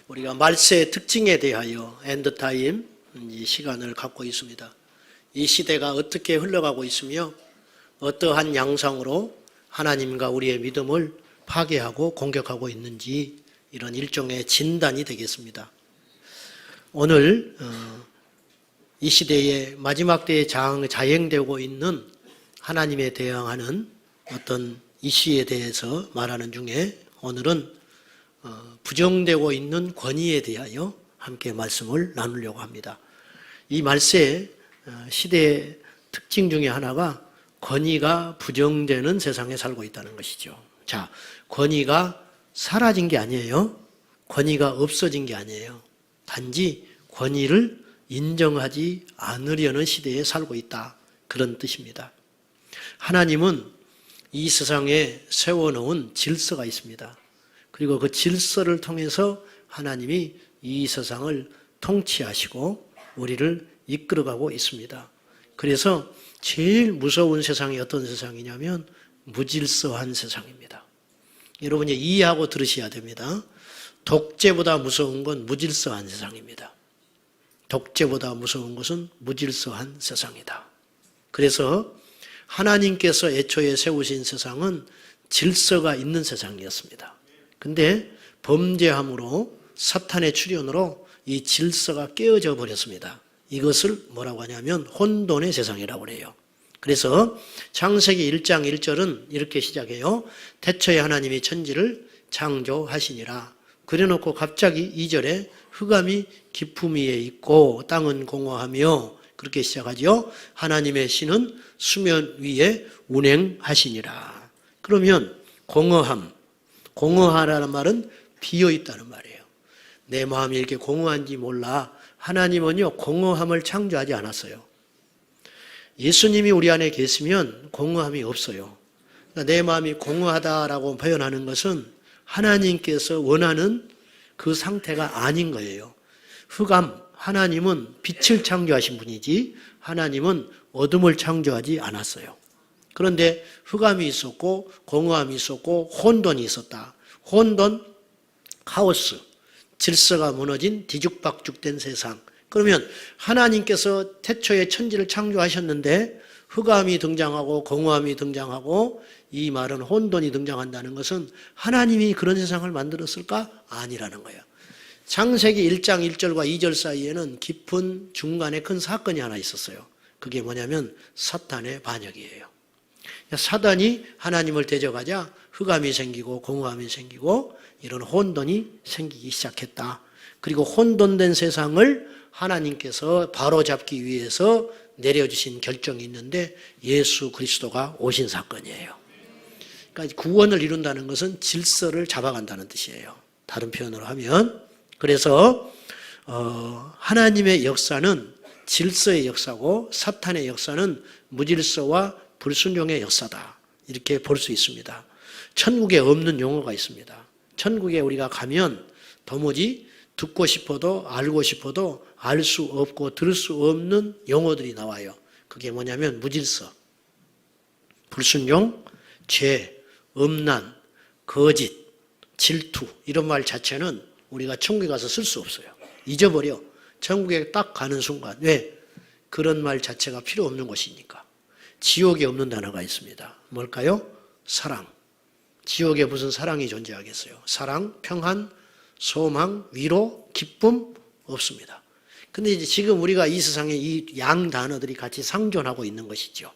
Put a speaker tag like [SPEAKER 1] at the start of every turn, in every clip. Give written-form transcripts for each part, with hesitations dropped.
[SPEAKER 1] 우리가 말세의 특징에 대하여 엔드타임 이 시간을 갖고 있습니다. 이 시대가 어떻게 흘러가고 있으며 어떠한 양상으로 하나님과 우리의 믿음을 파괴하고 공격하고 있는지 이런 일종의 진단이 되겠습니다. 오늘 이 시대의 마지막 때에 자행되고 있는 하나님에 대항하는 어떤 이슈에 대해서 말하는 중에 오늘은 부정되고 있는 권위에 대하여 함께 말씀을 나누려고 합니다. 이 말세 시대의 특징 중에 하나가 권위가 부정되는 세상에 살고 있다는 것이죠. 자, 권위가 사라진 게 아니에요. 권위가 없어진 게 아니에요. 단지 권위를 인정하지 않으려는 시대에 살고 있다. 그런 뜻입니다. 하나님은 이 세상에 세워놓은 질서가 있습니다. 그리고 그 질서를 통해서 하나님이 이 세상을 통치하시고 우리를 이끌어가고 있습니다. 그래서 제일 무서운 세상이 어떤 세상이냐면 무질서한 세상입니다. 여러분이 이해하고 들으셔야 됩니다. 독재보다 무서운 건 무질서한 세상입니다. 독재보다 무서운 것은 무질서한 세상이다. 그래서 하나님께서 애초에 세우신 세상은 질서가 있는 세상이었습니다. 근데 범죄함으로 사탄의 출현으로 이 질서가 깨어져 버렸습니다. 이것을 뭐라고 하냐면 혼돈의 세상이라고 해요. 그래서 창세기 1장 1절은 이렇게 시작해요. 태초에 하나님이 천지를 창조하시니라. 그래놓고 갑자기 2절에 흑암이 깊음 위에 있고 땅은 공허하며 그렇게 시작하죠. 하나님의 신은 수면 위에 운행하시니라. 그러면 공허하라는 말은 비어있다는 말이에요. 내 마음이 이렇게 공허한지 몰라. 하나님은요 공허함을 창조하지 않았어요. 예수님이 우리 안에 계시면 공허함이 없어요. 그러니까 내 마음이 공허하다라고 표현하는 것은 하나님께서 원하는 그 상태가 아닌 거예요. 흑암, 하나님은 빛을 창조하신 분이지 하나님은 어둠을 창조하지 않았어요. 그런데 흑암이 있었고 공허함이 있었고 혼돈이 있었다. 혼돈, 카오스, 질서가 무너진 뒤죽박죽된 세상. 그러면 하나님께서 태초에 천지를 창조하셨는데 흑암이 등장하고 공허함이 등장하고 이 말은 혼돈이 등장한다는 것은 하나님이 그런 세상을 만들었을까? 아니라는 거예요. 창세기 1장 1절과 2절 사이에는 깊은 중간에 큰 사건이 하나 있었어요. 그게 뭐냐면 사탄의 반역이에요. 사단이 하나님을 대적하자 흑암이 생기고 공허함이 생기고 이런 혼돈이 생기기 시작했다. 그리고 혼돈된 세상을 하나님께서 바로잡기 위해서 내려주신 결정이 있는데 예수 그리스도가 오신 사건이에요. 그러니까 구원을 이룬다는 것은 질서를 잡아간다는 뜻이에요. 다른 표현으로 하면 그래서 하나님의 역사는 질서의 역사고 사탄의 역사는 무질서와 불순종의 역사다. 이렇게 볼 수 있습니다. 천국에 없는 용어가 있습니다. 천국에 우리가 가면 도무지 듣고 싶어도 알고 싶어도 알 수 없고 들을 수 없는 용어들이 나와요. 그게 뭐냐면 무질서, 불순종, 죄, 음란, 거짓, 질투 이런 말 자체는 우리가 천국에 가서 쓸 수 없어요. 잊어버려. 천국에 딱 가는 순간. 왜? 그런 말 자체가 필요 없는 것이니까. 지옥에 없는 단어가 있습니다. 뭘까요? 사랑. 지옥에 무슨 사랑이 존재하겠어요? 사랑, 평안, 소망, 위로, 기쁨 없습니다. 근데 이제 지금 우리가 이 세상에 이 양 단어들이 같이 상존하고 있는 것이죠.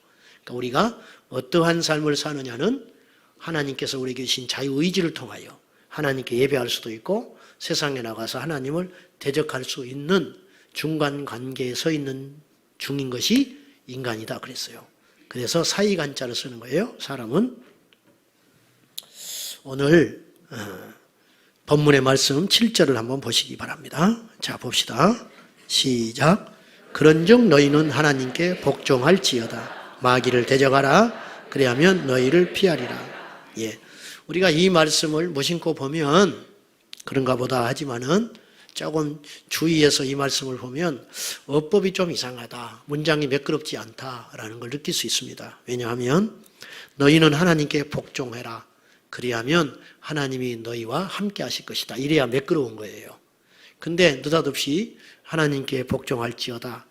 [SPEAKER 1] 그러니까 우리가 어떠한 삶을 사느냐는 하나님께서 우리에게 주신 자유의지를 통하여 하나님께 예배할 수도 있고 세상에 나가서 하나님을 대적할 수 있는 중간 관계에 서 있는 중인 것이 인간이다 그랬어요. 그래서 사이간자를 쓰는 거예요. 사람은 오늘 본문의 말씀 7절을 한번 보시기 바랍니다. 자, 봅시다. 시작. 그런즉 너희는 하나님께 복종할지어다. 마귀를 대적하라. 그리하면 너희를 피하리라. 예, 우리가 이 말씀을 무심코 보면 그런가 보다 하지만은 조금 주의해서 이 말씀을 보면 어법이 좀 이상하다. 문장이 매끄럽지 않다라는 걸 느낄 수 있습니다. 왜냐하면 너희는 하나님께 복종해라. 그리하면 하나님이 너희와 함께 하실 것이다. 이래야 매끄러운 거예요. 근데 느닷없이 하나님께 복종할지어다.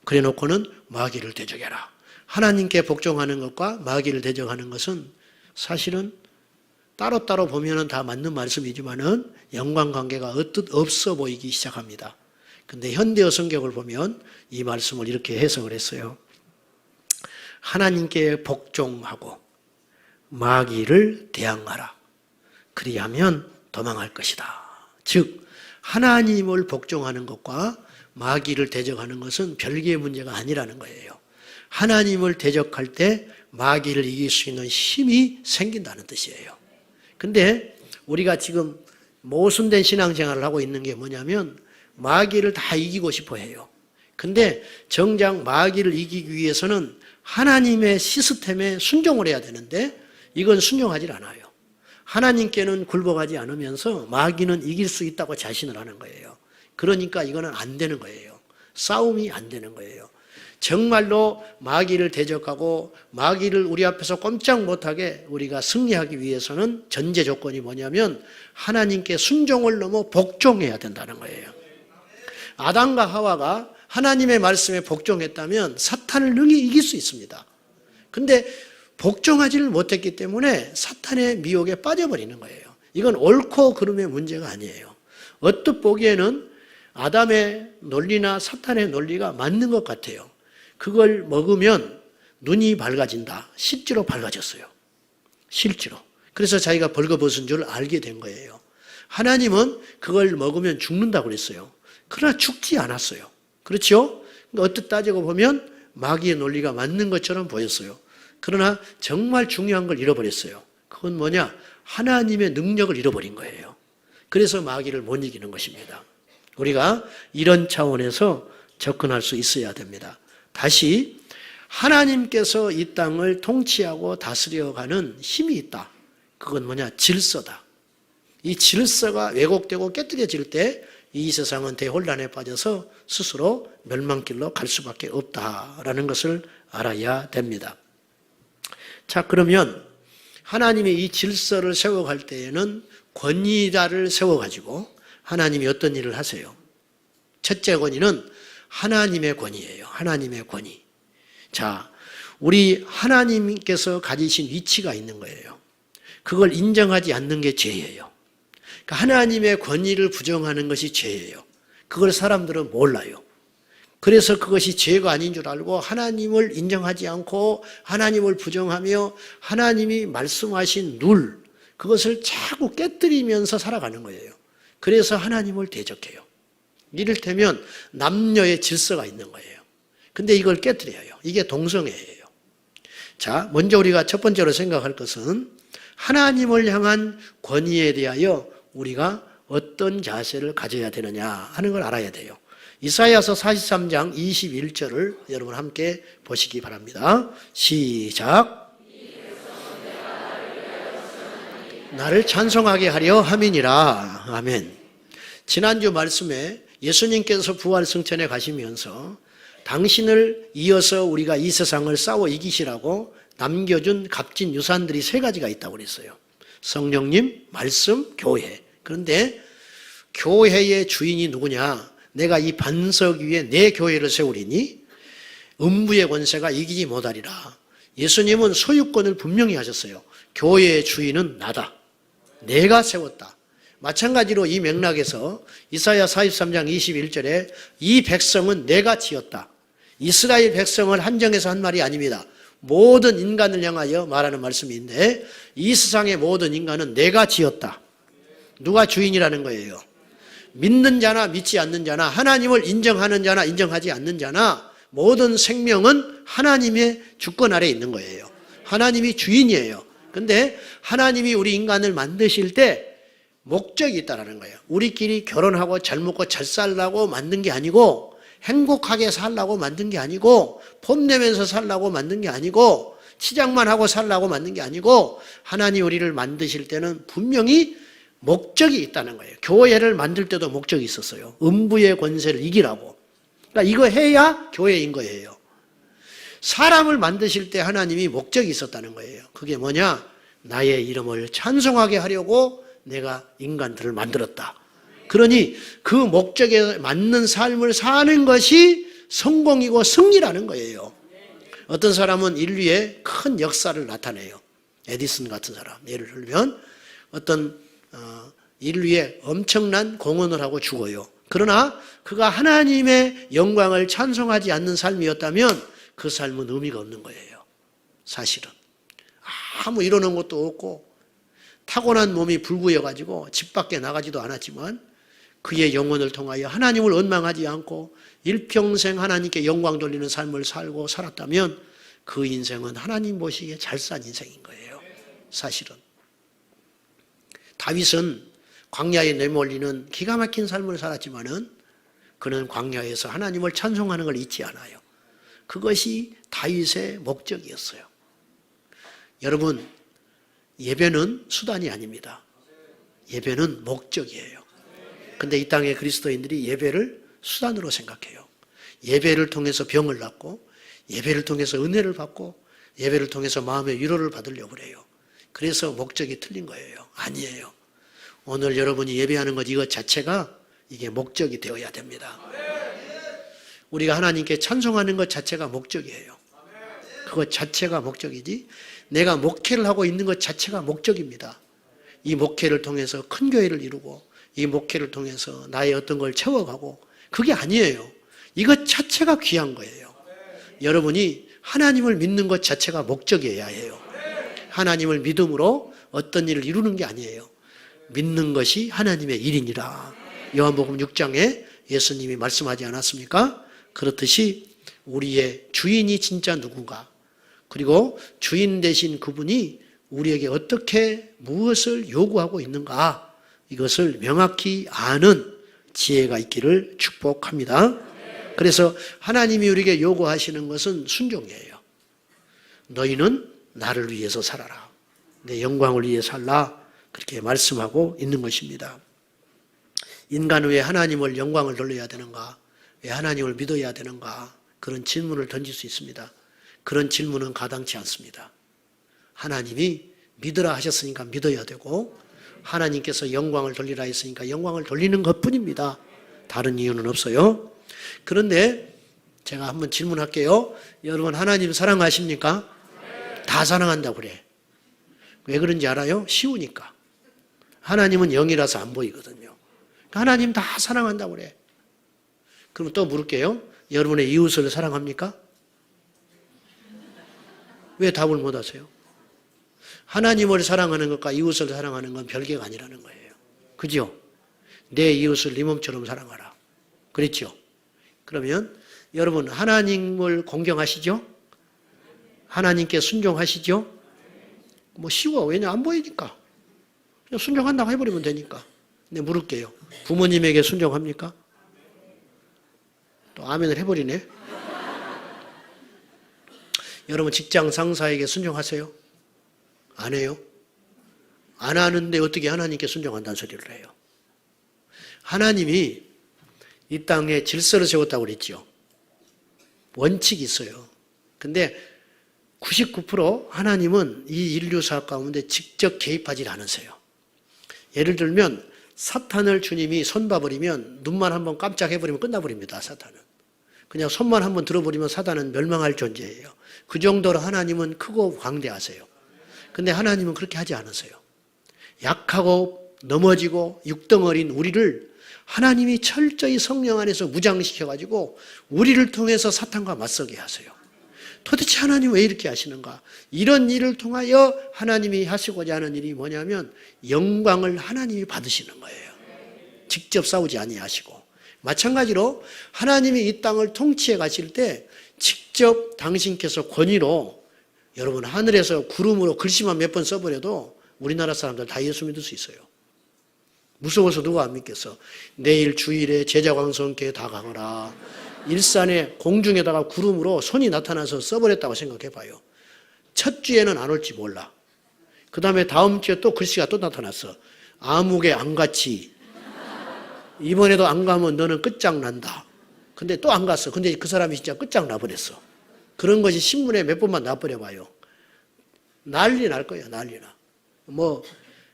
[SPEAKER 1] 그래 놓고는 마귀를 대적해라. 하나님께 복종하는 것과 마귀를 대적하는 것은 사실은 따로따로 보면은 다 맞는 말씀이지만은 연관관계가 없어 보이기 시작합니다. 근데 현대어 성경을 보면 이 말씀을 이렇게 해석을 했어요. 하나님께 복종하고 마귀를 대항하라. 그리하면 도망할 것이다. 즉 하나님을 복종하는 것과 마귀를 대적하는 것은 별개의 문제가 아니라는 거예요. 하나님을 대적할 때 마귀를 이길 수 있는 힘이 생긴다는 뜻이에요. 근데 우리가 지금 모순된 신앙생활을 하고 있는 게 뭐냐면 마귀를 다 이기고 싶어 해요. 근데 정작 마귀를 이기기 위해서는 하나님의 시스템에 순종을 해야 되는데 이건 순종하지 않아요. 하나님께는 굴복하지 않으면서 마귀는 이길 수 있다고 자신을 하는 거예요. 그러니까 이거는 안 되는 거예요. 싸움이 안 되는 거예요. 정말로 마귀를 대적하고 마귀를 우리 앞에서 꼼짝 못하게 우리가 승리하기 위해서는 전제 조건이 뭐냐면 하나님께 순종을 넘어 복종해야 된다는 거예요. 아담과 하와가 하나님의 말씀에 복종했다면 사탄을 능히 이길 수 있습니다. 근데 복종하지를 못했기 때문에 사탄의 미혹에 빠져버리는 거예요. 이건 옳고 그름의 문제가 아니에요. 언뜻 보기에는 아담의 논리나 사탄의 논리가 맞는 것 같아요. 그걸 먹으면 눈이 밝아진다. 실제로 밝아졌어요. 실제로. 그래서 자기가 벌거벗은 줄 알게 된 거예요. 하나님은 그걸 먹으면 죽는다고 그랬어요. 그러나 죽지 않았어요. 그렇죠? 언뜻 따지고 보면 마귀의 논리가 맞는 것처럼 보였어요. 그러나 정말 중요한 걸 잃어버렸어요. 그건 뭐냐? 하나님의 능력을 잃어버린 거예요. 그래서 마귀를 못 이기는 것입니다. 우리가 이런 차원에서 접근할 수 있어야 됩니다. 다시 하나님께서 이 땅을 통치하고 다스려가는 힘이 있다. 그건 뭐냐? 질서다. 이 질서가 왜곡되고 깨뜨려질 때 이 세상은 대혼란에 빠져서 스스로 멸망길로 갈 수밖에 없다라는 것을 알아야 됩니다. 자, 그러면 하나님이 이 질서를 세워갈 때에는 권위자를 세워가지고 하나님이 어떤 일을 하세요? 첫째 권위는 하나님의 권위예요. 하나님의 권위. 자, 우리 하나님께서 가지신 위치가 있는 거예요. 그걸 인정하지 않는 게 죄예요. 그러니까 하나님의 권위를 부정하는 것이 죄예요. 그걸 사람들은 몰라요. 그래서 그것이 죄가 아닌 줄 알고 하나님을 인정하지 않고 하나님을 부정하며 하나님이 말씀하신 룰, 그것을 자꾸 깨뜨리면서 살아가는 거예요. 그래서 하나님을 대적해요. 이를테면 남녀의 질서가 있는 거예요. 근데 이걸 깨뜨려요. 이게 동성애예요. 자, 먼저 우리가 첫 번째로 생각할 것은 하나님을 향한 권위에 대하여 우리가 어떤 자세를 가져야 되느냐 하는 걸 알아야 돼요. 이사야서 43장 21절을 여러분 함께 보시기 바랍니다. 시작. 나를 찬송하게 하려 함이니라. 아멘. 지난주 말씀에 예수님께서 부활 승천에 가시면서 당신을 이어서 우리가 이 세상을 싸워 이기시라고 남겨준 값진 유산들이 세 가지가 있다고 그랬어요. 성령님, 말씀, 교회. 그런데 교회의 주인이 누구냐? 내가 이 반석 위에 내 교회를 세우리니 음부의 권세가 이기지 못하리라. 예수님은 소유권을 분명히 하셨어요. 교회의 주인은 나다. 내가 세웠다. 마찬가지로 이 맥락에서 이사야 43장 21절에 이 백성은 내가 지었다. 이스라엘 백성을 한정해서 한 말이 아닙니다. 모든 인간을 향하여 말하는 말씀인데 이 세상의 모든 인간은 내가 지었다. 누가 주인이라는 거예요? 믿는 자나 믿지 않는 자나 하나님을 인정하는 자나 인정하지 않는 자나 모든 생명은 하나님의 주권 아래에 있는 거예요. 하나님이 주인이에요. 근데 하나님이 우리 인간을 만드실 때 목적이 있다는 거예요. 우리끼리 결혼하고 잘 먹고 잘 살라고 만든 게 아니고 행복하게 살라고 만든 게 아니고 폼내면서 살라고 만든 게 아니고 치장만 하고 살라고 만든 게 아니고 하나님 우리를 만드실 때는 분명히 목적이 있다는 거예요. 교회를 만들 때도 목적이 있었어요. 음부의 권세를 이기라고. 그러니까 이거 해야 교회인 거예요. 사람을 만드실 때 하나님이 목적이 있었다는 거예요. 그게 뭐냐? 나의 이름을 찬송하게 하려고 내가 인간들을 만들었다. 그러니 그 목적에 맞는 삶을 사는 것이 성공이고 승리라는 거예요. 어떤 사람은 인류의 큰 역사를 나타내요. 에디슨 같은 사람. 예를 들면 어떤 인류의 엄청난 공헌을 하고 죽어요. 그러나 그가 하나님의 영광을 찬송하지 않는 삶이었다면 그 삶은 의미가 없는 거예요. 사실은. 아무 이루는 것도 없고 타고난 몸이 불구여가지고 집 밖에 나가지도 않았지만 그의 영혼을 통하여 하나님을 원망하지 않고 일평생 하나님께 영광 돌리는 삶을 살고 살았다면 그 인생은 하나님 보시기에 잘 산 인생인 거예요. 사실은. 다윗은 광야에 내몰리는 기가 막힌 삶을 살았지만은 그는 광야에서 하나님을 찬송하는 걸 잊지 않아요. 그것이 다윗의 목적이었어요. 여러분, 예배는 수단이 아닙니다. 예배는 목적이에요. 근데 이 땅의 그리스도인들이 예배를 수단으로 생각해요. 예배를 통해서 병을 낫고 예배를 통해서 은혜를 받고 예배를 통해서 마음의 위로를 받으려고 그래요. 그래서 목적이 틀린 거예요. 아니에요. 오늘 여러분이 예배하는 것 이것 자체가 이게 목적이 되어야 됩니다. 우리가 하나님께 찬송하는 것 자체가 목적이에요. 그것 자체가 목적이지 내가 목회를 하고 있는 것 자체가 목적입니다. 이 목회를 통해서 큰 교회를 이루고 이 목회를 통해서 나의 어떤 걸 채워가고 그게 아니에요. 이것 자체가 귀한 거예요. 여러분이 하나님을 믿는 것 자체가 목적이어야 해요. 하나님을 믿음으로 어떤 일을 이루는 게 아니에요. 믿는 것이 하나님의 일이니라. 요한복음 6장에 예수님이 말씀하지 않았습니까? 그렇듯이 우리의 주인이 진짜 누군가, 그리고 주인 되신 그분이 우리에게 어떻게 무엇을 요구하고 있는가, 이것을 명확히 아는 지혜가 있기를 축복합니다. 그래서 하나님이 우리에게 요구하시는 것은 순종이에요. 너희는 나를 위해서 살아라. 내 영광을 위해 살라. 그렇게 말씀하고 있는 것입니다. 인간은 왜 하나님을 영광을 돌려야 되는가? 왜 하나님을 믿어야 되는가? 그런 질문을 던질 수 있습니다. 그런 질문은 가당치 않습니다. 하나님이 믿으라 하셨으니까 믿어야 되고 하나님께서 영광을 돌리라 했으니까 영광을 돌리는 것뿐입니다. 다른 이유는 없어요. 그런데 제가 한번 질문할게요. 여러분 하나님 사랑하십니까? 다 사랑한다고 그래. 왜 그런지 알아요? 쉬우니까. 하나님은 영이라서 안 보이거든요. 하나님 다 사랑한다고 그래. 그럼 또 물을게요. 여러분의 이웃을 사랑합니까? 왜 답을 못 하세요? 하나님을 사랑하는 것과 이웃을 사랑하는 건 별개가 아니라는 거예요. 그죠? 내 이웃을 네 몸처럼 사랑하라. 그랬죠? 그러면 여러분 하나님을 공경하시죠? 하나님께 순종하시죠? 뭐 쉬워. 왜냐? 안 보이니까. 그냥 순종한다고 해버리면 되니까. 근데 물을게요. 부모님에게 순종합니까? 또 아멘을 해버리네. 여러분 직장 상사에게 순종하세요? 안 해요? 안 하는데 어떻게 하나님께 순종한다는 소리를 해요? 하나님이 이 땅에 질서를 세웠다고 그랬죠. 원칙이 있어요. 근데 99% 하나님은 이 인류사 가운데 직접 개입하지 않으세요. 예를 들면 사탄을 주님이 손봐버리면 눈만 한번 깜짝 해버리면 끝나버립니다. 사탄은. 그냥 손만 한번 들어버리면 사탄은 멸망할 존재예요. 그 정도로 하나님은 크고 광대하세요. 근데 하나님은 그렇게 하지 않으세요. 약하고 넘어지고 육덩어린 우리를 하나님이 철저히 성령 안에서 무장시켜가지고 우리를 통해서 사탄과 맞서게 하세요. 도대체 하나님 왜 이렇게 하시는가? 이런 일을 통하여 하나님이 하시고자 하는 일이 뭐냐면 영광을 하나님이 받으시는 거예요. 직접 싸우지 아니하시고. 마찬가지로 하나님이 이 땅을 통치해 가실 때 직접 당신께서 권위로 여러분 하늘에서 구름으로 글씨만 몇 번 써버려도 우리나라 사람들 다 예수 믿을 수 있어요. 무서워서 누가 안 믿겠어. 내일 주일에 제자광성교회 다 가거라. 일산에 공중에다가 구름으로 손이 나타나서 써버렸다고 생각해봐요. 첫 주에는 안 올지 몰라. 그 다음에 다음 주에 또 글씨가 또 나타났어. 아무개 안 갔지. 이번에도 안 가면 너는 끝장난다. 근데 또 안 갔어. 근데 그 사람이 진짜 끝장나버렸어. 그런 것이 신문에 몇 번만 나버려봐요. 난리 날 거예요. 난리나. 뭐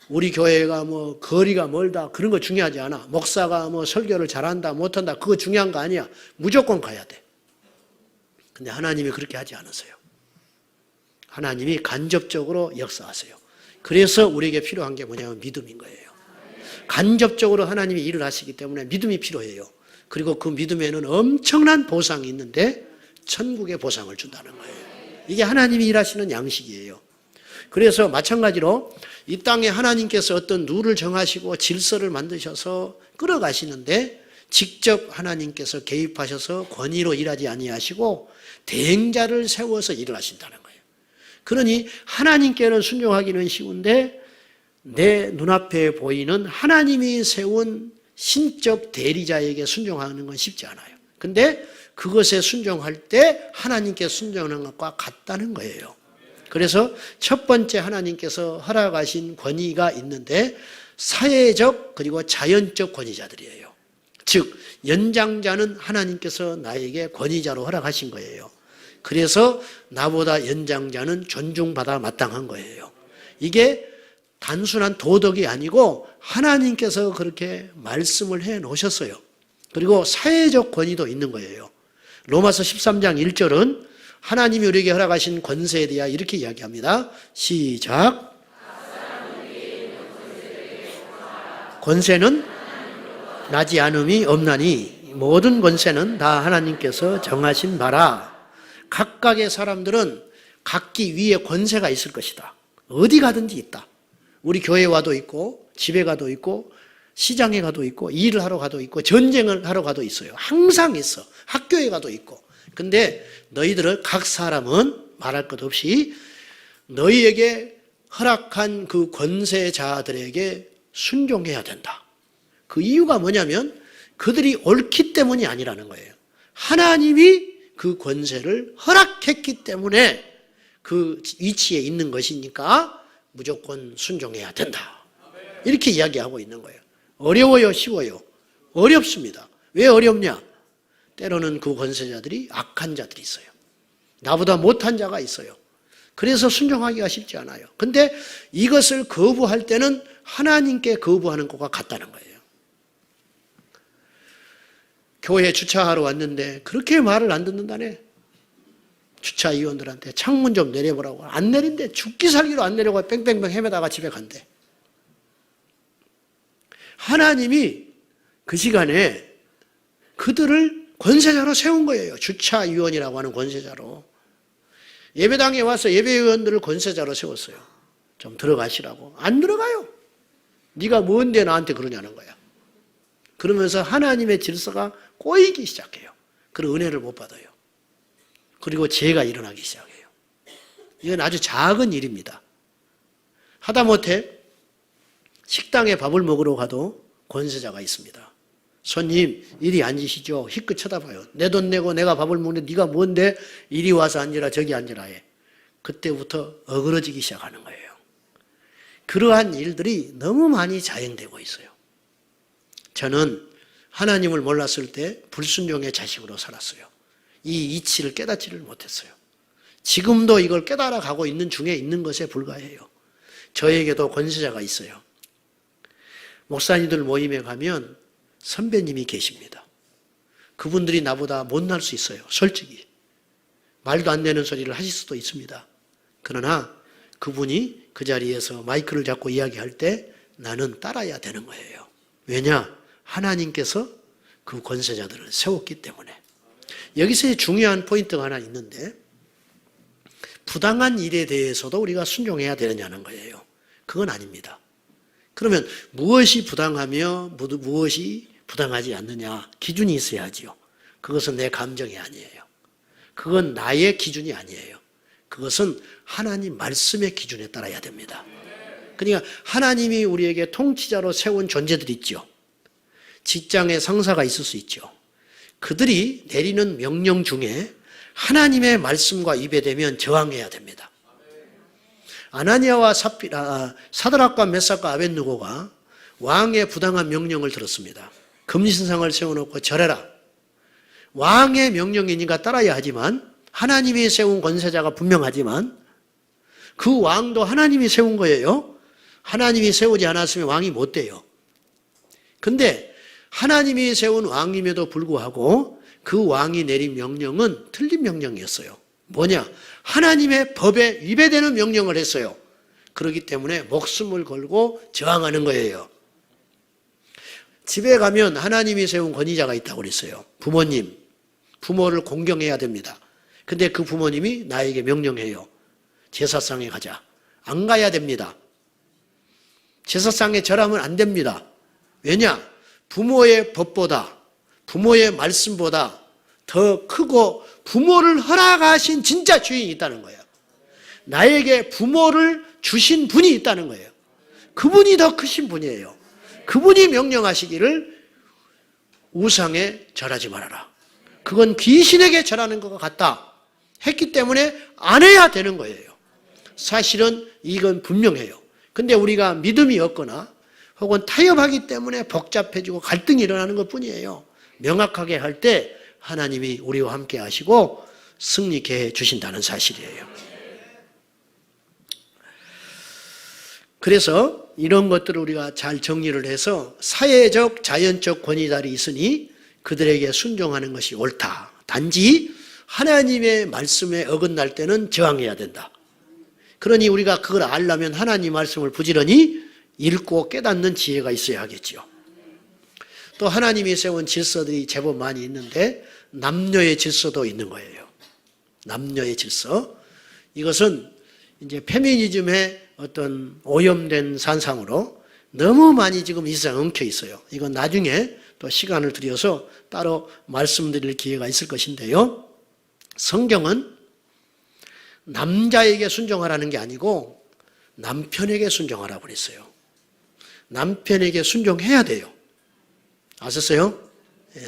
[SPEAKER 1] 우리 교회가 뭐 거리가 멀다 그런 거 중요하지 않아. 목사가 뭐 설교를 잘한다 못한다 그거 중요한 거 아니야. 무조건 가야 돼. 근데 하나님이 그렇게 하지 않으세요. 하나님이 간접적으로 역사하세요. 그래서 우리에게 필요한 게 뭐냐면 믿음인 거예요. 간접적으로 하나님이 일을 하시기 때문에 믿음이 필요해요. 그리고 그 믿음에는 엄청난 보상이 있는데 천국의 보상을 준다는 거예요. 이게 하나님이 일하시는 양식이에요. 그래서 마찬가지로 이 땅에 하나님께서 어떤 룰을 정하시고 질서를 만드셔서 끌어가시는데 직접 하나님께서 개입하셔서 권위로 일하지 아니하시고 대행자를 세워서 일을 하신다는 거예요. 그러니 하나님께는 순종하기는 쉬운데 내 눈앞에 보이는 하나님이 세운 신적 대리자에게 순종하는 건 쉽지 않아요. 근데 그것에 순종할 때 하나님께 순종하는 것과 같다는 거예요. 그래서 첫 번째 하나님께서 허락하신 권위가 있는데 사회적 그리고 자연적 권위자들이에요. 즉 연장자는 하나님께서 나에게 권위자로 허락하신 거예요. 그래서 나보다 연장자는 존중받아 마땅한 거예요. 이게 단순한 도덕이 아니고 하나님께서 그렇게 말씀을 해 놓으셨어요. 그리고 사회적 권위도 있는 거예요. 로마서 13장 1절은 하나님이 우리에게 허락하신 권세에 대하여 이렇게 이야기합니다. 시작. 권세는 나지 않음이 없나니 모든 권세는 다 하나님께서 정하신 바라. 각각의 사람들은 각기 위에 권세가 있을 것이다. 어디 가든지 있다. 우리 교회 와도 있고 집에 가도 있고 시장에 가도 있고 일을 하러 가도 있고 전쟁을 하러 가도 있어요. 항상 있어. 학교에 가도 있고. 근데 너희들은 각 사람은 말할 것 없이 너희에게 허락한 그 권세자들에게 순종해야 된다. 그 이유가 뭐냐면 그들이 옳기 때문이 아니라는 거예요. 하나님이 그 권세를 허락했기 때문에 그 위치에 있는 것이니까 무조건 순종해야 된다. 이렇게 이야기하고 있는 거예요. 어려워요? 쉬워요? 어렵습니다. 왜 어렵냐? 때로는 그 권세자들이 악한 자들이 있어요. 나보다 못한 자가 있어요. 그래서 순종하기가 쉽지 않아요. 근데 이것을 거부할 때는 하나님께 거부하는 것과 같다는 거예요. 교회 주차하러 왔는데 그렇게 말을 안 듣는다네. 주차위원들한테 창문 좀 내려보라고. 안 내린대. 죽기 살기로 안 내려고 뺑뺑뺑 헤매다가 집에 간대. 하나님이 그 시간에 그들을 권세자로 세운 거예요. 주차위원이라고 하는 권세자로. 예배당에 와서 예배위원들을 권세자로 세웠어요. 좀 들어가시라고. 안 들어가요. 네가 뭔데 나한테 그러냐는 거야. 그러면서 하나님의 질서가 꼬이기 시작해요. 그리고 은혜를 못 받아요. 그리고 죄가 일어나기 시작해요. 이건 아주 작은 일입니다. 하다못해 식당에 밥을 먹으러 가도 권세자가 있습니다. 손님 이리 앉으시죠. 희끗 쳐다봐요. 내 돈 내고 내가 밥을 먹는데 네가 뭔데 이리 와서 앉으라 저기 앉으라 해. 그때부터 어그러지기 시작하는 거예요. 그러한 일들이 너무 많이 자행되고 있어요. 저는 하나님을 몰랐을 때 불순종의 자식으로 살았어요. 이 이치를 깨닫지를 못했어요. 지금도 이걸 깨달아 가고 있는 중에 있는 것에 불과해요. 저에게도 권세자가 있어요. 목사님들 모임에 가면 선배님이 계십니다. 그분들이 나보다 못날 수 있어요. 솔직히. 말도 안 되는 소리를 하실 수도 있습니다. 그러나 그분이 그 자리에서 마이크를 잡고 이야기할 때 나는 따라야 되는 거예요. 왜냐? 하나님께서 그 권세자들을 세웠기 때문에. 여기서 중요한 포인트가 하나 있는데 부당한 일에 대해서도 우리가 순종해야 되느냐는 거예요. 그건 아닙니다. 그러면 무엇이 부당하며 무엇이 부당하지 않느냐 기준이 있어야지요. 그것은 내 감정이 아니에요. 그건 나의 기준이 아니에요. 그것은 하나님 말씀의 기준에 따라야 됩니다. 그러니까 하나님이 우리에게 통치자로 세운 존재들이 있죠. 직장에 상사가 있을 수 있죠. 그들이 내리는 명령 중에 하나님의 말씀과 입에대면 저항해야 됩니다. 아나니아와 사드락과 메삭과 아벳느고가 왕의 부당한 명령을 들었습니다. 금신상을 세워놓고 절해라. 왕의 명령이니까 따라야 하지만 하나님이 세운 권세자가 분명하지만 그 왕도 하나님이 세운 거예요. 하나님이 세우지 않았으면 왕이 못 돼요. 근데 하나님이 세운 왕임에도 불구하고 그 왕이 내린 명령은 틀린 명령이었어요. 뭐냐? 하나님의 법에 위배되는 명령을 했어요. 그렇기 때문에 목숨을 걸고 저항하는 거예요. 집에 가면 하나님이 세운 권위자가 있다고 그랬어요. 부모님, 부모를 공경해야 됩니다. 근데 그 부모님이 나에게 명령해요. 제사상에 가자. 안 가야 됩니다. 제사상에 절하면 안 됩니다. 왜냐? 부모의 법보다, 부모의 말씀보다 더 크고 부모를 허락하신 진짜 주인이 있다는 거예요. 나에게 부모를 주신 분이 있다는 거예요. 그분이 더 크신 분이에요. 그분이 명령하시기를 우상에 절하지 말아라. 그건 귀신에게 절하는 것과 같다 했기 때문에 안 해야 되는 거예요. 사실은 이건 분명해요. 근데 우리가 믿음이 없거나 혹은 타협하기 때문에 복잡해지고 갈등이 일어나는 것뿐이에요. 명확하게 할 때 하나님이 우리와 함께 하시고 승리케 해 주신다는 사실이에요. 그래서 이런 것들을 우리가 잘 정리를 해서 사회적, 자연적 권위자들이 있으니 그들에게 순종하는 것이 옳다. 단지 하나님의 말씀에 어긋날 때는 저항해야 된다. 그러니 우리가 그걸 알려면 하나님 말씀을 부지런히 읽고 깨닫는 지혜가 있어야 하겠지요. 또 하나님이 세운 질서들이 제법 많이 있는데 남녀의 질서도 있는 거예요. 남녀의 질서. 이것은 이제 페미니즘의 어떤 오염된 산상으로 너무 많이 지금 이 세상에 엉켜 있어요. 이건 나중에 또 시간을 들여서 따로 말씀드릴 기회가 있을 것인데요. 성경은 남자에게 순종하라는 게 아니고 남편에게 순종하라고 그랬어요. 남편에게 순종해야 돼요. 아셨어요?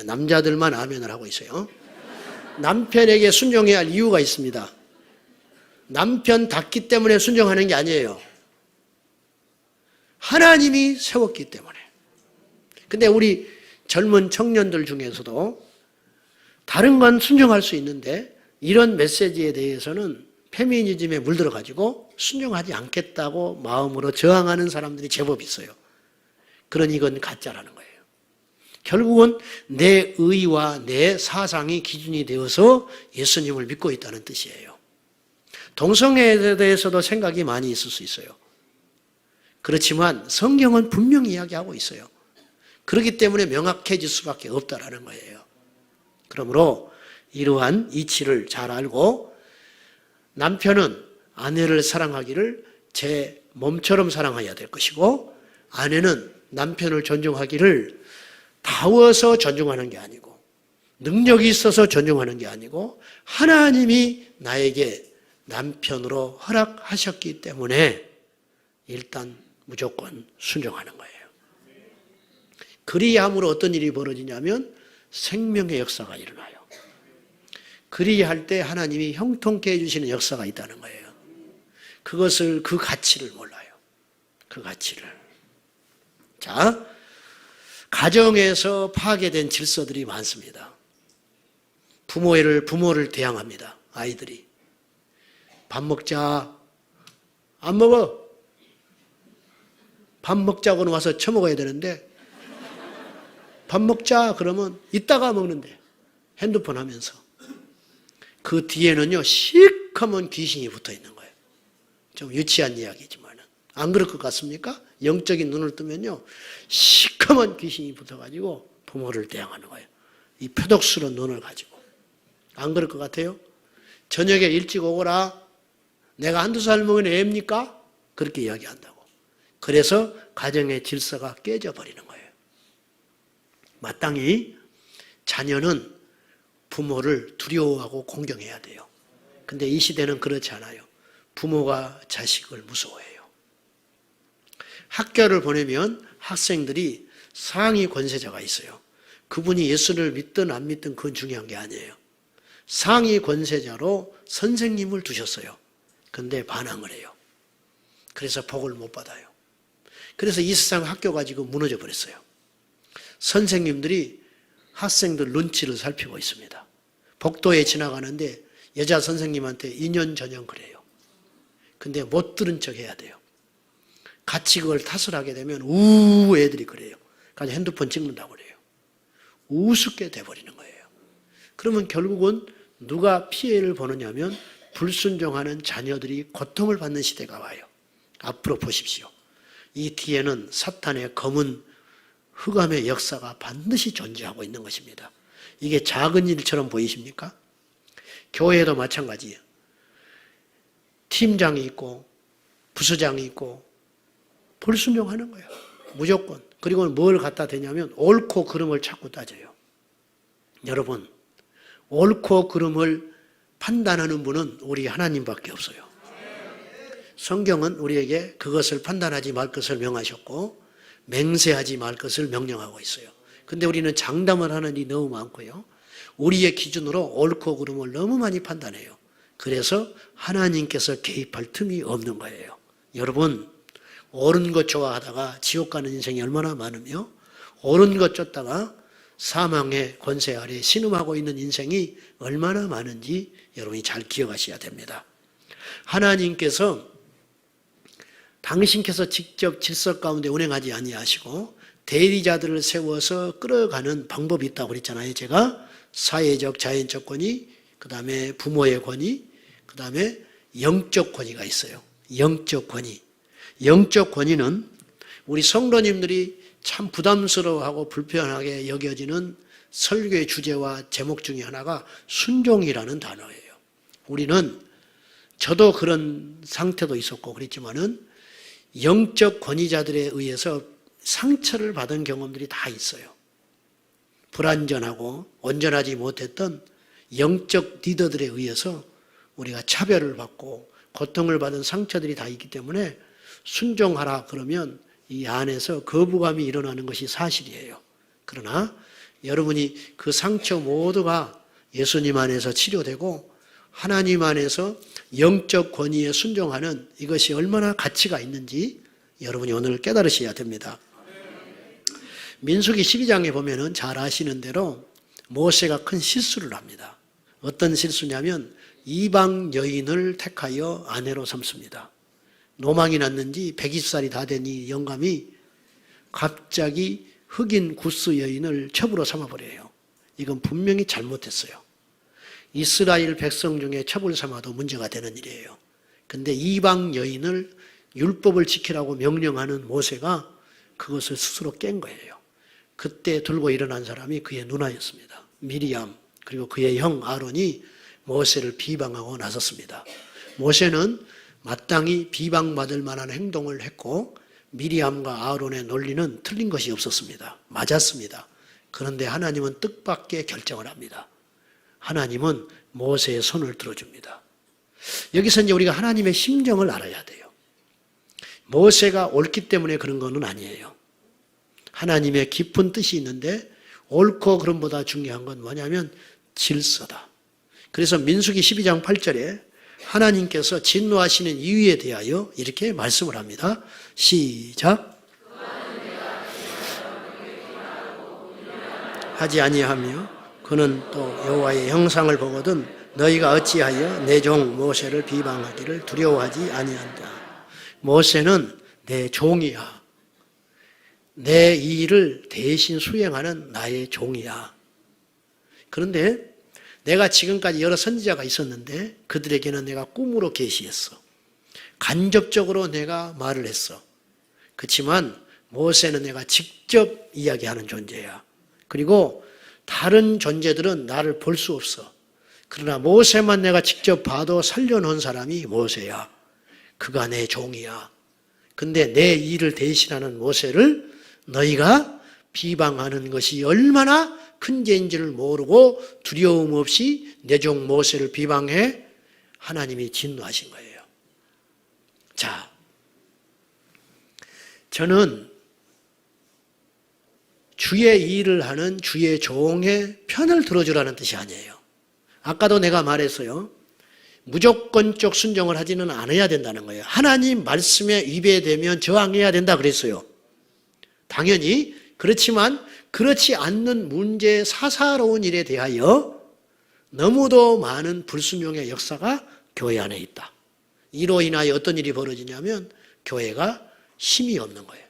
[SPEAKER 1] 남자들만 아멘을 하고 있어요. 남편에게 순종해야 할 이유가 있습니다. 남편답기 때문에 순종하는 게 아니에요. 하나님이 세웠기 때문에. 근데 우리 젊은 청년들 중에서도 다른 건 순종할 수 있는데 이런 메시지에 대해서는 페미니즘에 물들어가지고 순종하지 않겠다고 마음으로 저항하는 사람들이 제법 있어요. 그러니 이건 가짜라는 거예요. 결국은 내 의와 내 사상이 기준이 되어서 예수님을 믿고 있다는 뜻이에요. 동성애에 대해서도 생각이 많이 있을 수 있어요. 그렇지만 성경은 분명히 이야기하고 있어요. 그렇기 때문에 명확해질 수밖에 없다라는 거예요. 그러므로 이러한 이치를 잘 알고 남편은 아내를 사랑하기를 제 몸처럼 사랑해야 될 것이고 아내는 남편을 존중하기를 다워서 존중하는 게 아니고 능력이 있어서 존중하는 게 아니고 하나님이 나에게 남편으로 허락하셨기 때문에 일단 무조건 순종하는 거예요. 그리함으로 어떤 일이 벌어지냐면 생명의 역사가 일어나요. 그리할 때 하나님이 형통케 해주시는 역사가 있다는 거예요. 그것을, 그 가치를 몰라요. 그 가치를. 자, 가정에서 파괴된 질서들이 많습니다. 부모를 대항합니다. 아이들이. 밥 먹자. 안 먹어. 밥 먹자고는 와서 처먹어야 되는데 밥 먹자 그러면 이따가 먹는데 핸드폰 하면서 그 뒤에는요 시커먼 귀신이 붙어 있는 거예요. 좀 유치한 이야기지만 안 그럴 것 같습니까? 영적인 눈을 뜨면요 시커먼 귀신이 붙어가지고 부모를 대항하는 거예요. 이 표독스러운 눈을 가지고. 안 그럴 것 같아요? 저녁에 일찍 오거라. 내가 한두 살 먹은 애입니까? 그렇게 이야기한다고. 그래서 가정의 질서가 깨져버리는 거예요. 마땅히 자녀는 부모를 두려워하고 공경해야 돼요. 근데 이 시대는 그렇지 않아요. 부모가 자식을 무서워해요. 학교를 보내면 학생들이 상위 권세자가 있어요. 그분이 예수를 믿든 안 믿든 그건 중요한 게 아니에요. 상위 권세자로 선생님을 두셨어요. 근데 반항을 해요. 그래서 복을 못 받아요. 그래서 이 세상 학교가 지금 무너져 버렸어요. 선생님들이 학생들 눈치를 살피고 있습니다. 복도에 지나가는데 여자 선생님한테 인연전형 그래요. 근데 못 들은 척 해야 돼요. 같이 그걸 탓을 하게 되면 애들이 그래요. 그래서 핸드폰 찍는다고 그래요. 우습게 돼버리는 거예요. 그러면 결국은 누가 피해를 보느냐면 불순종하는 자녀들이 고통을 받는 시대가 와요. 앞으로 보십시오. 이 뒤에는 사탄의 검은 흑암의 역사가 반드시 존재하고 있는 것입니다. 이게 작은 일처럼 보이십니까? 교회도 마찬가지예요. 팀장이 있고 부서장이 있고 불순종하는 거예요. 무조건. 그리고 뭘 갖다 대냐면 옳고 그름을 자꾸 따져요. 여러분, 옳고 그름을 판단하는 분은 우리 하나님밖에 없어요. 성경은 우리에게 그것을 판단하지 말 것을 명하셨고 맹세하지 말 것을 명령하고 있어요. 근데 우리는 장담을 하는 일이 너무 많고요. 우리의 기준으로 옳고 그름을 너무 많이 판단해요. 그래서 하나님께서 개입할 틈이 없는 거예요. 여러분, 옳은 것 좋아하다가 지옥 가는 인생이 얼마나 많으며 옳은 것 쫓다가 사망의 권세 아래 신음하고 있는 인생이 얼마나 많은지 여러분이 잘 기억하셔야 됩니다. 하나님께서 당신께서 직접 질서 가운데 운행하지 아니하시고 대리자들을 세워서 끌어가는 방법이 있다고 그랬잖아요. 제가 사회적, 자연적 권위, 그 다음에 부모의 권위, 그 다음에 영적 권위가 있어요. 영적 권위. 영적 권위는 우리 성도님들이 참 부담스러워하고 불편하게 여겨지는 설교의 주제와 제목 중에 하나가 순종이라는 단어예요. 우리는 저도 그런 상태도 있었고 그랬지만은 영적 권위자들에 의해서 상처를 받은 경험들이 다 있어요. 불완전하고 온전하지 못했던 영적 리더들에 의해서 우리가 차별을 받고 고통을 받은 상처들이 다 있기 때문에 순종하라 그러면 이 안에서 거부감이 일어나는 것이 사실이에요. 그러나 여러분이 그 상처 모두가 예수님 안에서 치료되고 하나님 안에서 영적 권위에 순종하는 이것이 얼마나 가치가 있는지 여러분이 오늘 깨달으셔야 됩니다. 민수기 12장에 보면은 잘 아시는 대로 모세가 큰 실수를 합니다. 어떤 실수냐면 이방 여인을 택하여 아내로 삼습니다. 노망이 났는지 120살이 다 된 이 영감이 갑자기 흑인 구스 여인을 첩으로 삼아버려요. 이건 분명히 잘못했어요. 이스라엘 백성 중에 첩을 삼아도 문제가 되는 일이에요. 근데 이방 여인을 율법을 지키라고 명령하는 모세가 그것을 스스로 깬 거예요. 그때 들고 일어난 사람이 그의 누나였습니다. 미리암, 그리고 그의 형 아론이 모세를 비방하고 나섰습니다. 모세는 마땅히 비방받을 만한 행동을 했고 미리암과 아론의 논리는 틀린 것이 없었습니다. 맞았습니다. 그런데 하나님은 뜻밖의 결정을 합니다. 하나님은 모세의 손을 들어줍니다. 여기서 이제 우리가 하나님의 심정을 알아야 돼요. 모세가 옳기 때문에 그런 건 아니에요. 하나님의 깊은 뜻이 있는데 옳고 그름보다 중요한 건 뭐냐면 질서다. 그래서 민수기 12장 8절에 하나님께서 진노하시는 이유에 대하여 이렇게 말씀을 합니다. 시작. 하지 아니하며 그는 또 여호와의 형상을 보거든 너희가 어찌하여 내 종 모세를 비방하기를 두려워하지 아니한다. 모세는 내 종이야. 내 일을 대신 수행하는 나의 종이야. 그런데 내가 지금까지 여러 선지자가 있었는데 그들에게는 내가 꿈으로 계시했어. 간접적으로 내가 말을 했어. 그렇지만 모세는 내가 직접 이야기하는 존재야. 그리고 다른 존재들은 나를 볼 수 없어. 그러나 모세만 내가 직접 봐도 살려놓은 사람이 모세야. 그가 내 종이야. 근데 내 일을 대신하는 모세를 너희가 비방하는 것이 얼마나 큰 죄인지를 모르고 두려움 없이 내 종 모세를 비방해 하나님이 진노하신 거예요. 자, 저는 주의 일을 하는 주의 종의 편을 들어주라는 뜻이 아니에요. 아까도 내가 말했어요. 무조건적 순종을 하지는 않아야 된다는 거예요. 하나님 말씀에 위배되면 저항해야 된다 그랬어요. 당연히 그렇지만 그렇지 않는 문제 사사로운 일에 대하여 너무도 많은 불순종의 역사가 교회 안에 있다. 이로 인하여 어떤 일이 벌어지냐면 교회가 힘이 없는 거예요.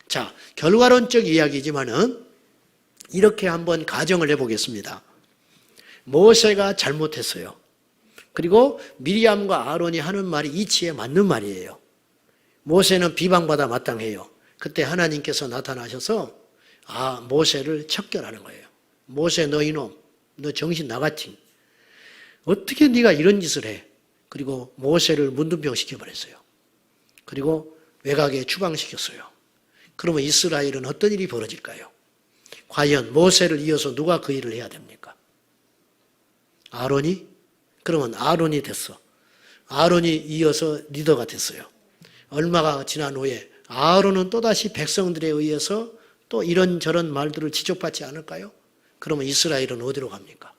[SPEAKER 1] 자, 결과론적 이야기지만은 이렇게 한번 가정을 해보겠습니다. 모세가 잘못했어요. 그리고 미리암과 아론이 하는 말이 이치에 맞는 말이에요. 모세는 비방받아 마땅해요. 그때 하나님께서 나타나셔서 모세를 척결하는 거예요. 모세 너 이놈, 너 정신 나갔지? 어떻게 네가 이런 짓을 해? 그리고 모세를 문둥병 시켜버렸어요. 그리고 외곽에 추방시켰어요. 그러면 이스라엘은 어떤 일이 벌어질까요? 과연 모세를 이어서 누가 그 일을 해야 됩니까? 아론이? 그러면 아론이 됐어. 아론이 이어서 리더가 됐어요. 얼마가 지난 후에 아론은 또다시 백성들에 의해서 또 이런저런 말들을 지적받지 않을까요? 그러면 이스라엘은 어디로 갑니까?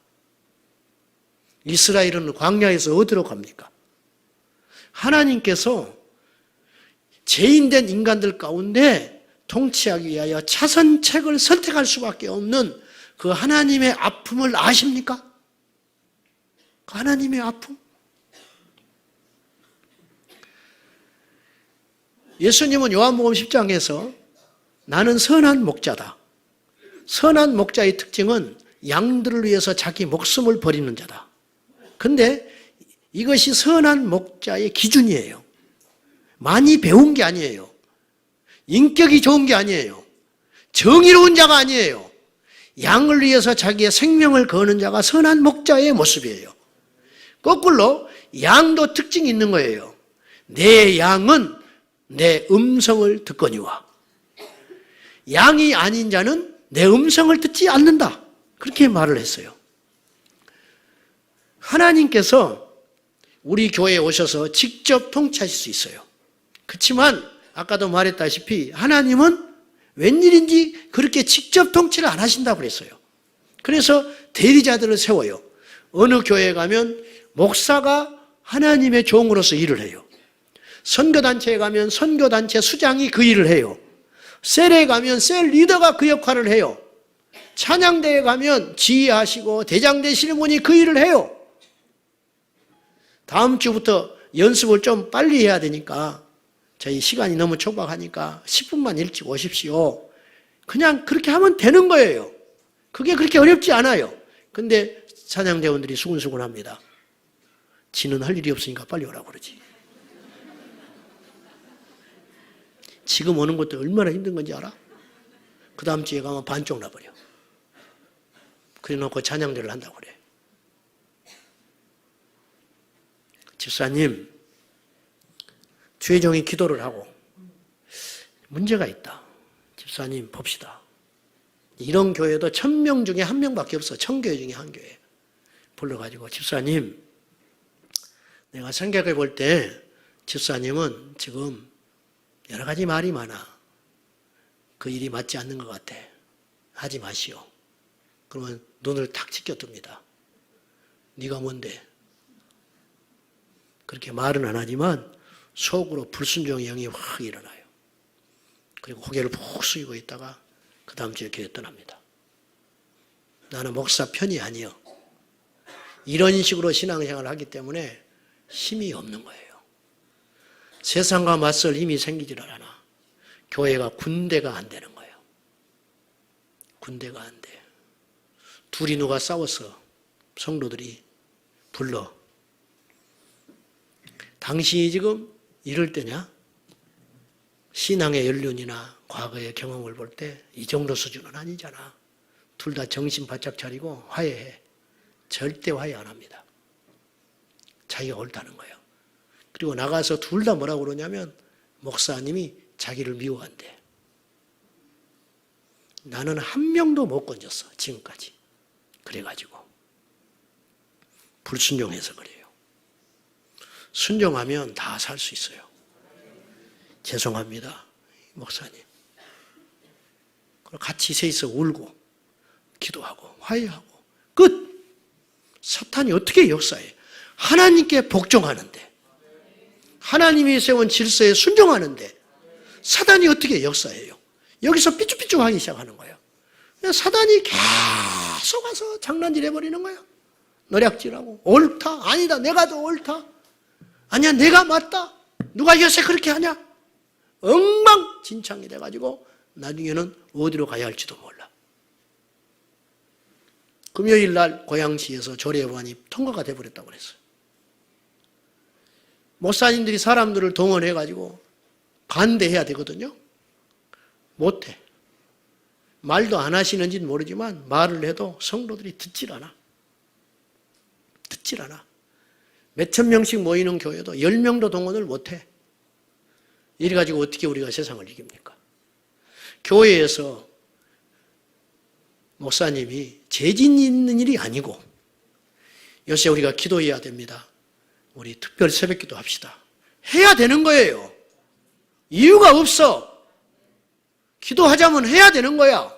[SPEAKER 1] 이스라엘은 광야에서 어디로 갑니까? 하나님께서 죄인된 인간들 가운데 통치하기 위하여 차선책을 선택할 수밖에 없는 그 하나님의 아픔을 아십니까? 그 하나님의 아픔? 예수님은 요한복음 10장에서 나는 선한 목자다. 선한 목자의 특징은 양들을 위해서 자기 목숨을 버리는 자다. 근데 이것이 선한 목자의 기준이에요. 많이 배운 게 아니에요. 인격이 좋은 게 아니에요. 정의로운 자가 아니에요. 양을 위해서 자기의 생명을 거는 자가 선한 목자의 모습이에요. 거꾸로 양도 특징이 있는 거예요. 내 양은 내 음성을 듣거니와 양이 아닌 자는 내 음성을 듣지 않는다. 그렇게 말을 했어요. 하나님께서 우리 교회에 오셔서 직접 통치하실 수 있어요. 그렇지만 아까도 말했다시피 하나님은 웬일인지 그렇게 직접 통치를 안 하신다고 그랬어요. 그래서 대리자들을 세워요. 어느 교회에 가면 목사가 하나님의 종으로서 일을 해요. 선교단체에 가면 선교단체 수장이 그 일을 해요. 셀에 가면 셀 리더가 그 역할을 해요. 찬양대에 가면 지휘하시고 대장 되시는 분이 그 일을 해요. 다음 주부터 연습을 좀 빨리 해야 되니까 저희 시간이 너무 촉박하니까 10분만 일찍 오십시오. 그냥 그렇게 하면 되는 거예요. 그게 그렇게 어렵지 않아요. 근데 찬양대원들이 수근수근합니다. 지는 할 일이 없으니까 빨리 오라고 그러지. 지금 오는 것도 얼마나 힘든 건지 알아? 그 다음 주에 가면 반쪽 나버려. 그래 놓고 찬양대를 한다고 그래. 집사님, 주의 종이 기도를 하고 문제가 있다. 집사님 봅시다. 이런 교회도 1000명 중에 1명밖에 없어. 1000교회 중에 1교회. 불러가지고 집사님, 내가 생각해 볼 때 집사님은 지금 여러 가지 말이 많아. 그 일이 맞지 않는 것 같아. 하지 마시오. 그러면 눈을 탁 지켜둡니다. 네가 뭔데? 그렇게 말은 안 하지만 속으로 불순종의 영이 확 일어나요. 그리고 고개를 푹 숙이고 있다가 그 다음 주에 교회 떠납니다. 나는 목사 편이 아니요. 이런 식으로 신앙생활을 하기 때문에 힘이 없는 거예요. 세상과 맞설 힘이 생기질 않아. 교회가 군대가 안 되는 거예요. 군대가 안 돼. 둘이 누가 싸웠어. 성도들이 불러. 당신이 지금 이럴 때냐? 신앙의 연륜이나 과거의 경험을 볼 때 이 정도 수준은 아니잖아. 둘 다 정신 바짝 차리고 화해해. 절대 화해 안 합니다. 자기가 옳다는 거예요. 그리고 나가서 둘 다 뭐라고 그러냐면 목사님이 자기를 미워한대. 나는 한 명도 못 건졌어. 지금까지. 그래가지고 불순종해서 그래요. 순종하면 다 살 수 있어요. 죄송합니다, 목사님. 그리고 같이 셋이서 울고 기도하고 화해하고 끝. 사탄이 어떻게 역사해? 하나님께 복종하는데, 하나님이 세운 질서에 순종하는데 사단이 어떻게 역사해요? 여기서 삐죽삐죽하기 시작하는 거예요. 사단이 계속 와서 장난질 해버리는 거예요. 노략질하고 옳다, 아니다, 내가 더 옳다, 아니야 내가 맞다, 누가 요새 그렇게 하냐, 엉망진창이 돼가지고 나중에는 어디로 가야 할지도 몰라. 금요일 날 고양시에서 조례법안이 통과가 돼버렸다고 그랬어요. 목사님들이 사람들을 동원해가지고 반대해야 되거든요. 못해. 말도 안 하시는지는 모르지만 말을 해도 성도들이 듣질 않아. 듣질 않아. 몇천 명씩 모이는 교회도 10명도 동원을 못해. 이래가지고 어떻게 우리가 세상을 이깁니까? 교회에서 목사님이 재진 있는 일이 아니고 요새 우리가 기도해야 됩니다. 우리 특별 새벽기도 합시다. 해야 되는 거예요. 이유가 없어. 기도하자면 해야 되는 거야.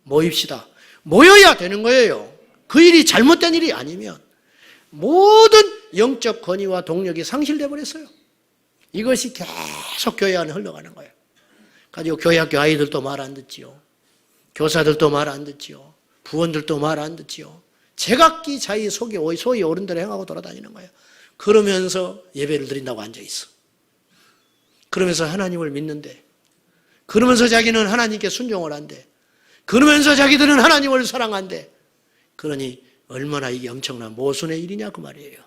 [SPEAKER 1] 모입시다. 모여야 되는 거예요. 그 일이 잘못된 일이 아니면 모든 영적 권위와 동력이 상실돼 버렸어요. 이것이 계속 교회 안에 흘러가는 거예요. 가지고 교회 학교 아이들도 말 안 듣지요. 교사들도 말 안 듣지요. 부원들도 말 안 듣지요. 제각기 자기 속에 소위 어른대로 행하고 돌아다니는 거예요. 그러면서 예배를 드린다고 앉아있어. 그러면서 하나님을 믿는데, 그러면서 자기는 하나님께 순종을 한대, 그러면서 자기들은 하나님을 사랑한대. 그러니 얼마나 이게 엄청난 모순의 일이냐 그 말이에요.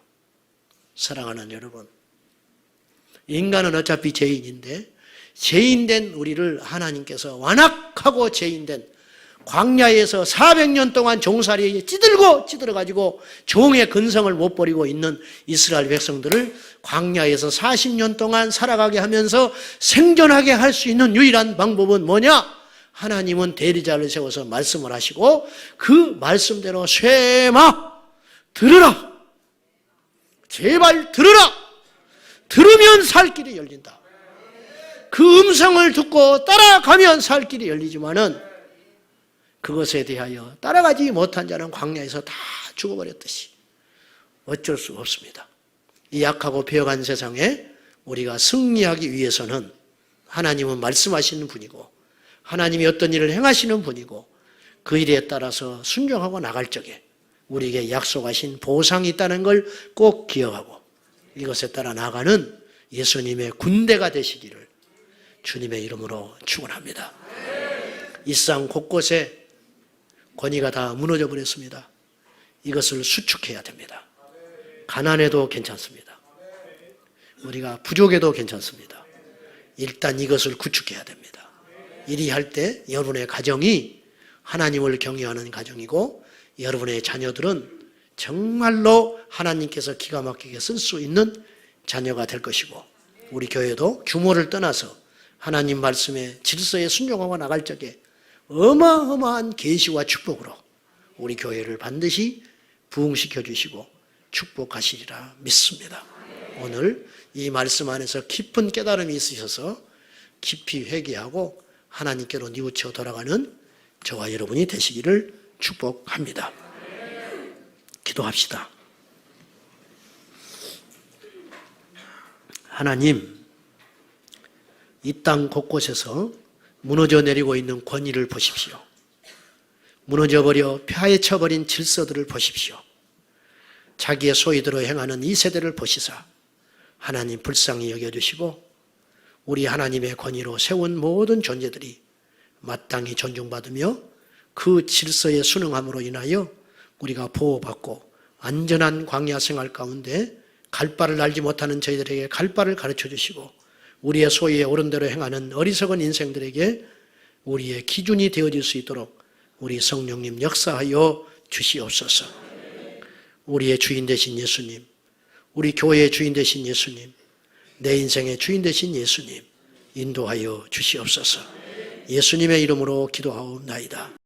[SPEAKER 1] 사랑하는 여러분, 인간은 어차피 죄인인데 죄인된 우리를 하나님께서 완악하고 죄인된 광야에서 400년 동안 종살이에 찌들어가지고 종의 근성을 못 버리고 있는 이스라엘 백성들을 광야에서 40년 동안 살아가게 하면서 생존하게 할 수 있는 유일한 방법은 뭐냐? 하나님은 대리자를 세워서 말씀을 하시고 그 말씀대로 쇠마 들으라. 제발 들으라. 들으면 살 길이 열린다. 그 음성을 듣고 따라가면 살 길이 열리지만은 그것에 대하여 따라가지 못한 자는 광야에서 다 죽어버렸듯이 어쩔 수 없습니다. 이 약하고 배어간 세상에 우리가 승리하기 위해서는 하나님은 말씀하시는 분이고 하나님이 어떤 일을 행하시는 분이고 그 일에 따라서 순종하고 나갈 적에 우리에게 약속하신 보상이 있다는 걸 꼭 기억하고 이것에 따라 나가는 예수님의 군대가 되시기를 주님의 이름으로 축원합니다. 이 세상 곳곳에 권위가 다 무너져 버렸습니다. 이것을 수축해야 됩니다. 가난해도 괜찮습니다. 우리가 부족해도 괜찮습니다. 일단 이것을 구축해야 됩니다. 이리 할 때 여러분의 가정이 하나님을 경외하는 가정이고 여러분의 자녀들은 정말로 하나님께서 기가 막히게 쓸 수 있는 자녀가 될 것이고 우리 교회도 규모를 떠나서 하나님 말씀의 질서에 순종하고 나갈 적에 어마어마한 계시와 축복으로 우리 교회를 반드시 부흥시켜 주시고 축복하시리라 믿습니다. 오늘 이 말씀 안에서 깊은 깨달음이 있으셔서 깊이 회개하고 하나님께로 뉘우쳐 돌아가는 저와 여러분이 되시기를 축복합니다. 기도합시다. 하나님, 이 땅 곳곳에서 무너져 내리고 있는 권위를 보십시오. 무너져버려 파헤쳐버린 질서들을 보십시오. 자기의 소위대로 행하는 이 세대를 보시사 하나님 불쌍히 여겨주시고 우리 하나님의 권위로 세운 모든 존재들이 마땅히 존중받으며 그 질서에 순응함으로 인하여 우리가 보호받고 안전한 광야 생활 가운데 갈 바를 알지 못하는 저희들에게 갈 바를 가르쳐 주시고 우리의 소위에 옳은 대로 행하는 어리석은 인생들에게 우리의 기준이 되어질 수 있도록 우리 성령님 역사하여 주시옵소서. 우리의 주인 되신 예수님, 우리 교회의 주인 되신 예수님, 내 인생의 주인 되신 예수님 인도하여 주시옵소서. 예수님의 이름으로 기도하옵나이다.